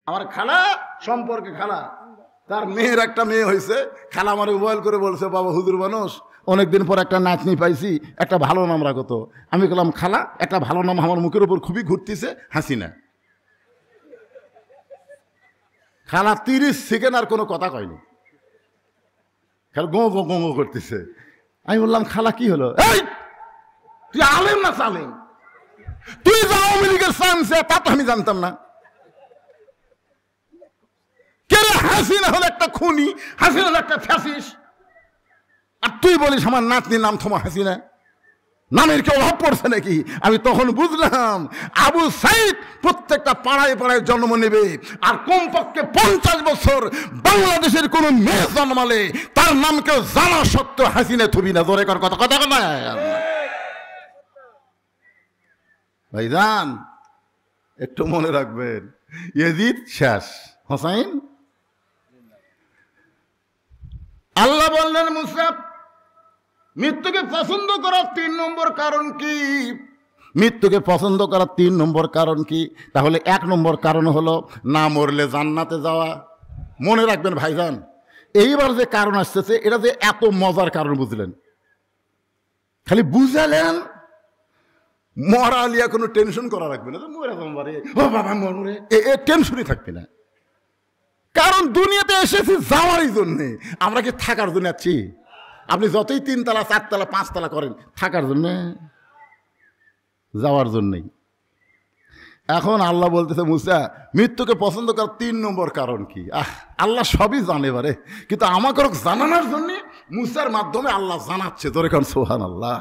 আমার খালা সম্পর্কে খালা, তার মেয়ের একটা মেয়ে হয়েছে। খালা আমার মোবাইল করে বলছে, বাবা হুজুর মানুষ, অনেকদিন পর একটা নাতনি পাইছি, একটা ভালো নাম রাখো তো। আমি বললাম, খালা একটা ভালো নাম আমার মুখের উপর খুবই ঘুরতেছে, হাসিনা। খালা 30 সেকেন্ড আর কোনো কথা কয়নি, খালা গো গো গো করতেছে। আমি বললাম, খালা কি হলো? এই তুই আলেম না সালেম? তুই যে আওয়ামী লীগের সায়েন্সে, তা তো আমি জানতাম না। কে রে? হাসিনা হলো একটা খুনি, হাসিনা হলো একটা ফ্যাসিস্ট, আর তুই বলিস আমার নাতনির নাম থমা হাসিনা? নামের কি অভাব পড়ছে নাকি? আমি তখন বুঝলাম আবু সাইদ প্রত্যেকটা পাড়ায় পাড়ায় জন্ম নেবে, আর কমপক্ষে 50 বছর বাংলাদেশের কোন মেয়ে জন্মালে তার নামকে জানা সত্ত্বেও হাসিনা থুবি না। জোরে কর কথা, কথা না ভাইজান, একটু মনে রাখবেন, ইয়াজিদ শেষ, হোসাইন। আল্লাহ বললেন, মুসা মৃত্যুকে পছন্দ করার 3 নম্বর কারণ কি? মৃত্যুকে পছন্দ করার 3 নম্বর কারণ কি? তাহলে 1 নম্বর কারণ হলো না মরলে জান্নাতে যাওয়া। মনে রাখবেন ভাইজান, এইবার যে কারণ আসতেছে এটা যে এত মজার কারণ বুঝলেন, খালি বুঝালেন, মরা আলিয়া কোনো টেনশন করা রাখবে না, মরে যাবে ও বাবা মরে, এ টেনশনই থাকবে না। কারণ দুনিয়াতে এসেছি যাওয়ারই জন্যে, আমরা কি থাকার জন্য আছি? আপনি যতই 3 তলা 4 তলা 5 তলা করেন, থাকার জন্যে, যাওয়ার জন্যই। এখন আল্লাহ বলতেছে, মুসা মৃত্যুকে পছন্দ করার 3 নম্বর কারণ কি? আল্লাহ সবই জানে বারে, কিন্তু আমাকে জানানোর জন্য মুসার মাধ্যমে আল্লাহ জানাচ্ছে। তোরে কারণ সুবহানাল্লাহ,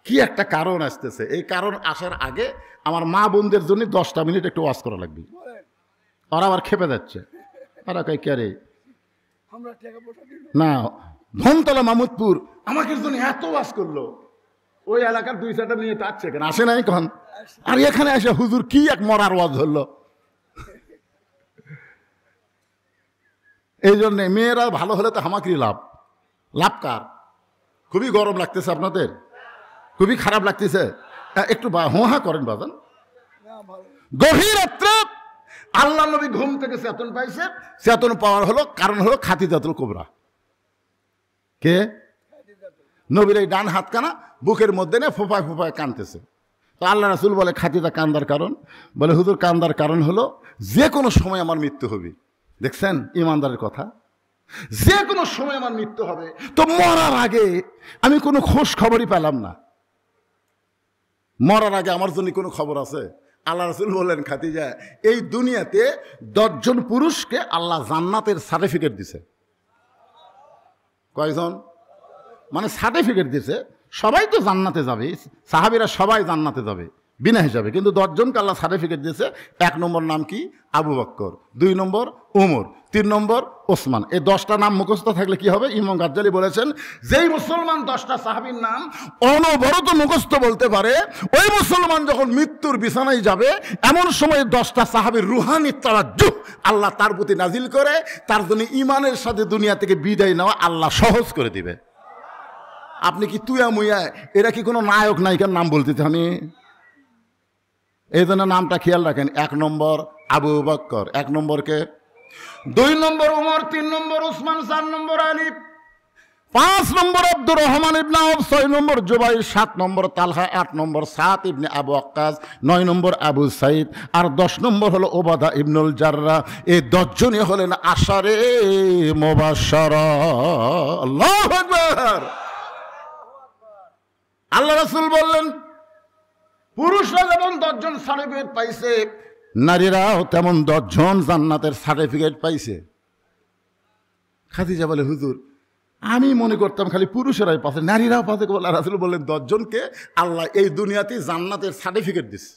কি একটা কারণ আসতেছে। এই কারণ আসার আগে আমার মা বোনদের জন্য 10টা মিনিট একটু ওয়াজ করা লাগবে। ওরা আবার খেপে যাচ্ছে, ওরা কই কে রে না, ধনতলা মামুদপুর আমাকে জন্য এত ওয়াজ করলো, ওই এলাকার 2-4টা নিয়ে তাচ্ছে কেন আসে নাই কখন? আর এখানে এসে হুজুর কি এক মরার ওয়াজ ধরলো। এই জন্যে মেয়েরা ভালো হলে তো আমাকেই লাভ। লাভ কার? খুবই গরম লাগতেছে আপনাদের? খুবই খারাপ লাগতেছে? একটু হোহা করেন বাজান। গভীর রাত্রে আল্লাহ নবী ঘুম থেকে চেতন পাইছে। চেতন পাওয়ার হলো কারণ হলো খাদিজাতুল কুবরা। কে? নবীর এই ডান হাতখানা বুকের মধ্যে নিয়ে ফোঁপায় ফোঁপায় কাঁদতেছে। তো আল্লাহ রাসূল বলে, খাদিজা কান্দার কারণ? বলে, হুজুর কান্দার কারণ হলো যে কোনো সময় আমার মৃত্যু হবে। দেখছেন ইমানদারের কথা, যে কোনো সময় আমার মৃত্যু হবে। তো মরার আগে আমি কোনো খোঁজ খবরই পেলাম না। মরার আগে আমার জন্য কোনো খবর আছে? আল্লাহ রাসূল বললেন, খাদিজা এই দুনিয়াতে 10 জন পুরুষকে আল্লাহ জান্নাতের সার্টিফিকেট দিছে। কয়জন? মানে সার্টিফিকেট দিছে, সবাই তো জান্নাতে যাবে, সাহাবীরা সবাই জান্নাতে যাবে বিনা হিসাবে, কিন্তু 10 জনকে আল্লাহ সার্টিফিকেট দিয়েছে। 1 নম্বর নাম কি? আবু বকর, 2 নম্বর ওমর, 3 নম্বর ওসমান। এই 10টা নাম মুখস্থ থাকলে কি হবে? ইমাম গাজ্জালি বলেছেন, যেই মুসলমান 10টা সাহাবীর নাম অনবরত মুখস্থ বলতে পারে, ওই মুসলমান যখন মৃত্যুর বিছানায় যাবে, এমন সময় 10টা সাহাবীর রুহানি তাওয়াজ্জুহ আল্লাহ তার প্রতি নাজিল করে, তার জন্য ইমানের সাথে দুনিয়া থেকে বিদায় নেওয়া আল্লাহ সহজ করে দিবে। আপনি কি তুয়া মুয়া, এরা কি কোনো নায়ক নায়িকার নাম বলতেছে? আমি এই জন্য নামটা খেয়াল রাখেন। 1 নম্বর আবু বকর, 1 নম্বরকে, 2 নম্বর ওমর, 3 নম্বর ওসমান, 4 নম্বর আলী, 5 নম্বর আব্দুর রহমান ইবনে আউফ, 6 নম্বর জুবাইর, 7 নম্বর তালহা, 8 নম্বর সাদ ইবনে আবু ওয়াক্কাস, 9 নম্বর আবু সাইদ, আর 10 নম্বর হলো ওবাদা ইবনুল জাররা। এই 10 জনই হলেন আশারে মুবাশশারা। আল্লাহু আকবার। আল্লাহ রাসূল বললেন, পুরুষরা যেমন 10 জন সার্টিফিকেট পাইছে, নারীরাও তেমন 10 জন জান্নাতের সার্টিফিকেট পাইছে। খাদিজা বলে, হুজুর আমি মনে করতাম খালি পুরুষেরাই পাচ্ছে, নারীরাও পাচ্ছে। আল্লাহ রাসূল বললেন, 10 জনকে আল্লাহ এই দুনিয়াতে জান্নাতের সার্টিফিকেট দিচ্ছে।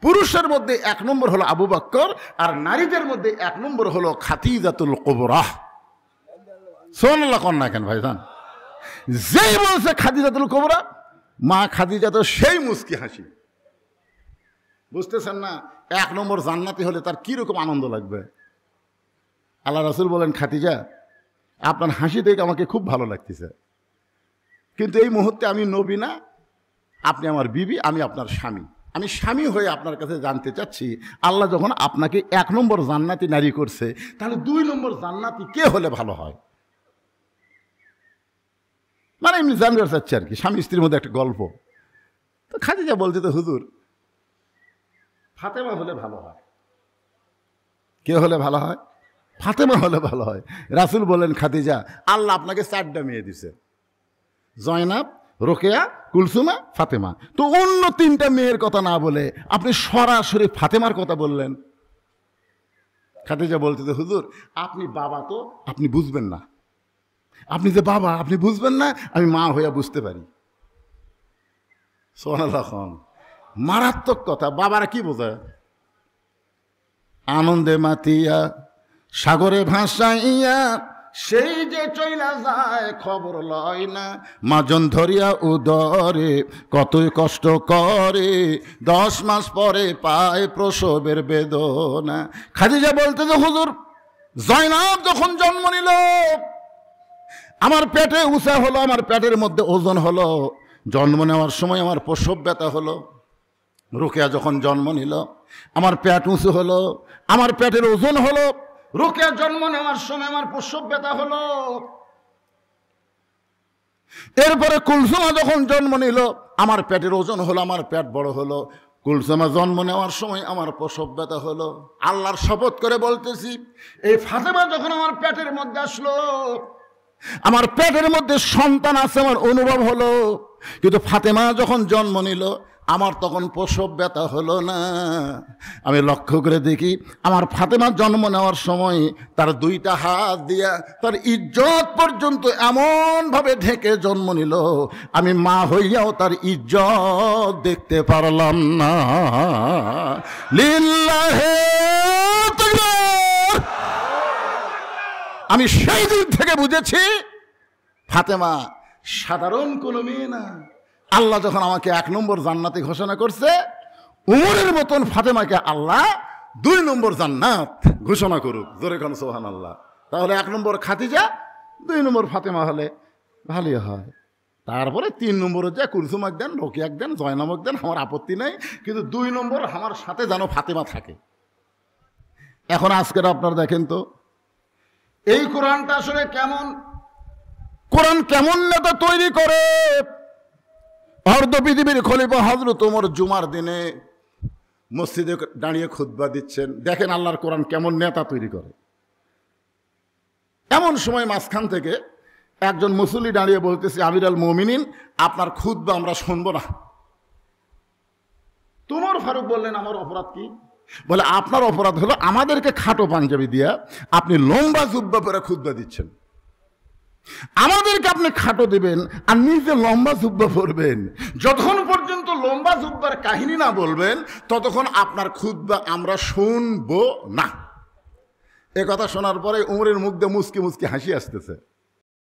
পুরুষের মধ্যে 1 নম্বর হলো আবু বকর, আর নারীদের মধ্যে 1 নম্বর হলো খাদিজাতুল কুবরা। সুবহানাল্লাহ কন না কেন ভাইজান? যেই বলছে খাদিজাতুল কুবরা, মা খাদিজা তো সেই মুস্কি হাসি। বুঝতেছেন না? 1 নম্বর জান্নাতি হলে তার কিরকম আনন্দ লাগবে। আল্লাহ রাসূল বলেন, খাদিজা আপনার হাসি দেখে আমাকে খুব ভালো লাগতেছে, কিন্তু এই মুহূর্তে আমি নবী না, আপনি আমার বিবি, আমি আপনার স্বামী, আমি স্বামী হয়ে আপনার কাছে জানতে চাচ্ছি, আল্লাহ যখন আপনাকে 1 নম্বর জান্নাতি নারী করছে, তাহলে 2 নম্বর জান্নাতি কে হলে ভালো হয়? মানে এমনি জানতে চাচ্ছি আর কি, স্বামী স্ত্রীর মধ্যে একটা গল্প। তো খাদিজা বলছে, তো হুজুর ফাতেমা হলে ভালো হয়। কে হলে ভালো হয়? ফাতেমা হলে ভালো হয়। রাসূল বলেন, খাদিজা, আল্লাহ আপনাকে 4টা মেয়ে দিছে, জয়নাব, রোকেয়া, কুলসুমা, ফাতেমা। তো অন্য 3টা মেয়ের কথা না বলে আপনি সরাসরি ফাতেমার কথা বললেন। খাদিজা বলতে, হুজুর আপনি বাবা, তো আপনি বুঝবেন না, আপনি যে বাবা আপনি বুঝবেন না, আমি মা হইয়া বুঝতে পারি। সুবহানাল্লাহ। মারাত্মক কথা। বাবারা কি বোঝে? আনন্দে মাতিয়া সাগরে ভাসাইয়া সেই যে চইলা যায় খবর লয় না, মাজন ধরিয়া উদরে কতই কষ্ট করে, 10 মাস পরে পায় প্রসবের বেদনা। খাদিজা বলতে, যে হুজুর জয়নাব যখন জন্ম নিল, আমার পেটে উঁচা হলো, আমার পেটের মধ্যে ওজন হলো, জন্ম নেওয়ার সময় আমার প্রসব ব্যথা হলো। রোকেয়া যখন জন্ম নিল, আমার পেট উঁচু হলো, আমার পেটের ওজন হলো। রোকেয়া জন্ম নেওয়ার সময় আমার প্রসব ব্যথা হলো। এরপরে কুলসুমা যখন জন্ম নিল, আমার পেটের ওজন হলো, আমার পেট বড় হলো। কুলসুমা জন্ম নেওয়ার সময় আমার প্রসব ব্যথা হলো। আল্লাহর শপথ করে বলতেছি, এই ফাতেমা যখন আমার পেটের মধ্যে আসলো, আমার পেটের মধ্যে সন্তান আছে আমার অনুভব হলো, কিন্তু ফাতেমা যখন জন্ম নিল আমার তখন প্রসব ব্যথা হলো না। আমি লক্ষ্য করে দেখি, আমার ফাতেমা জন্ম নেওয়ার সময় তার 2টা হাত দিয়া তার ইজ্জত পর্যন্ত এমনভাবে ঢেকে জন্ম নিল, আমি মা হইয়াও তার ইজ্জত দেখতে পারলাম না। লিল্লাহে তাকবীর। আমি সেই দিন থেকে বুঝেছি ফাতেমা সাধারণ কোনো মেয়ে না। আল্লাহ যখন আমাকে 1 নম্বর জান্নাতি ঘোষণা করছে, উমরের মতন ফাতেমাকে আল্লাহ 2 নম্বর জান্নাত ঘোষণা করুক। জোরে কোন সুবহানাল্লাহ। তাহলে 1 নম্বর খাদিজা, 2 নম্বর ফাতেমা হলে ভালোই হয়। তারপরে 3 নম্বরে যে কুলসুমাক দেন, রোকেয়াক দেন, জয়নামক দেন, আমার আপত্তি নেই, কিন্তু 2 নম্বর আমার সাথে যেন ফাতেমা থাকে। এখন আজকের আপনারা দেখেন তো এই কোরআনটা আসলে কেমন, কোরআন কেমন নেতা তৈরি করে। অর্ধ পৃথিবীর খলিফা হযরত ওমর জুমার দিনে মসজিদে দাঁড়িয়ে খুতবা দিচ্ছেন। দেখেন আল্লাহর কোরআন কেমন নেতা তৈরি করে। এমন সময় মাঝখান থেকে একজন মুসল্লি দাঁড়িয়ে বলতেছে, আমির আল মুমিনিন, আপনার খুতবা আমরা শুনবো না। তোমার ফারুক বললেন, আমার অপরাধ কি? বলে, আপনার অপরাধ হলো আমাদেরকে খাটো পাঞ্জাবি দিয়া আপনি লম্বা জুব্বা পরে খুতবা দিচ্ছেন। আমাদেরকে আপনি খাটো দিবেন আর নিজে লম্বা জুব্বা পরবেন। যতক্ষণ পর্যন্ত লম্বা জুব্বার কাহিনী না বলবেন, ততক্ষণ আপনার খুতবা আমরা শুনবো না। এ কথা শোনার পরে উমরের মুখ দিয়ে মুচকি মুচকি হাসি আসতেছে।